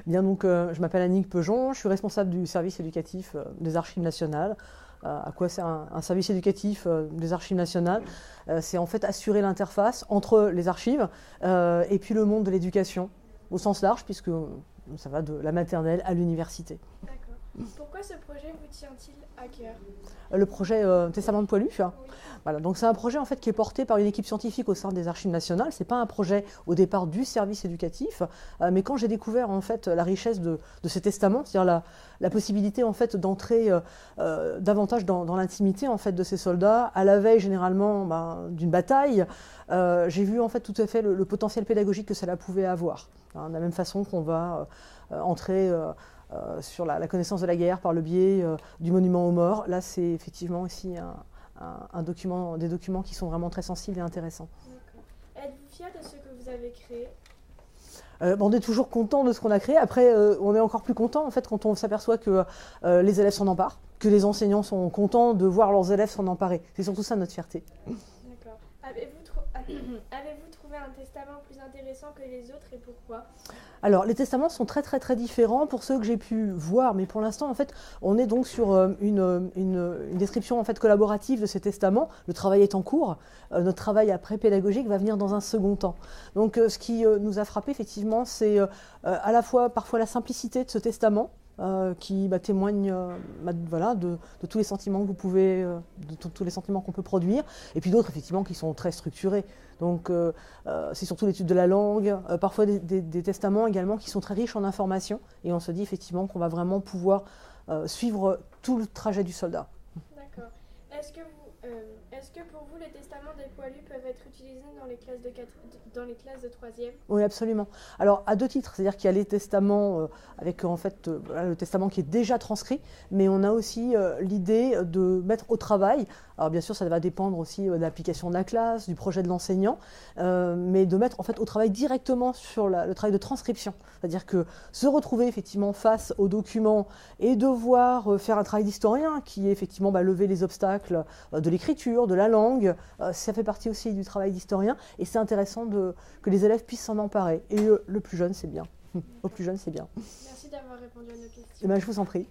Bien, donc, je m'appelle Annick Pejon, je suis responsable du service éducatif des Archives nationales. À quoi sert un service éducatif des Archives nationales? C'est en fait assurer l'interface entre les archives et puis le monde de l'éducation, au sens large, puisque ça va de la maternelle à l'université. D'accord. Pourquoi ce projet vous tient-il à cœur? Le projet Testament de Poilu. Oui. Voilà, donc c'est un projet en fait qui est porté par une équipe scientifique au sein des Archives nationales. C'est pas un projet au départ du service éducatif, mais quand j'ai découvert en fait la richesse de ces testaments, c'est-à-dire la possibilité en fait d'entrer davantage dans l'intimité en fait de ces soldats à la veille généralement d'une bataille, j'ai vu en fait tout à fait le potentiel pédagogique que cela pouvait avoir. Hein, de la même façon qu'on va entrer sur la connaissance de la guerre par le biais du monument aux morts. Là, c'est effectivement aussi des documents qui sont vraiment très sensibles et intéressants. Êtes-vous fier de ce que vous avez créé? On est toujours content de ce qu'on a créé. Après, on est encore plus content en fait quand on s'aperçoit que les élèves s'en emparent, que les enseignants sont contents de voir leurs élèves s'en emparer. C'est surtout ça notre fierté. D'accord. Avez-vous trouvé un testament plus intéressant que les autres et pourquoi? Alors, les testaments sont très très très différents pour ceux que j'ai pu voir, mais pour l'instant, en fait, on est donc sur une description en fait collaborative de ces testaments. Le travail est en cours. Notre travail après pédagogique va venir dans un second temps. Donc, ce qui nous a frappé effectivement, c'est à la fois parfois la simplicité de ce testament. Qui témoigne voilà, de tous les sentiments que vous pouvez, de tous les sentiments qu'on peut produire, et puis d'autres effectivement qui sont très structurés. Donc c'est surtout l'étude de la langue, parfois des testaments également qui sont très riches en informations, et on se dit effectivement qu'on va vraiment pouvoir suivre tout le trajet du soldat. D'accord. Est-ce que pour vous les testaments des poilus peuvent être utilisés dans les classes de 3e? Oui, absolument. Alors, à deux titres, c'est-à-dire qu'il y a les testaments avec en fait le testament qui est déjà transcrit, mais on a aussi l'idée de mettre au travail. Alors, bien sûr, ça va dépendre aussi de l'application de la classe, du projet de l'enseignant, mais de mettre en fait au travail directement sur le travail de transcription. C'est-à-dire que se retrouver effectivement face aux documents et devoir faire un travail d'historien qui est effectivement lever les obstacles de l'écriture, de la langue, ça fait partie aussi du travail d'historien, et c'est intéressant que les élèves puissent s'en emparer. Et le plus jeune, c'est bien. Au plus jeune, c'est bien. Merci d'avoir répondu à nos questions. Et je vous en prie.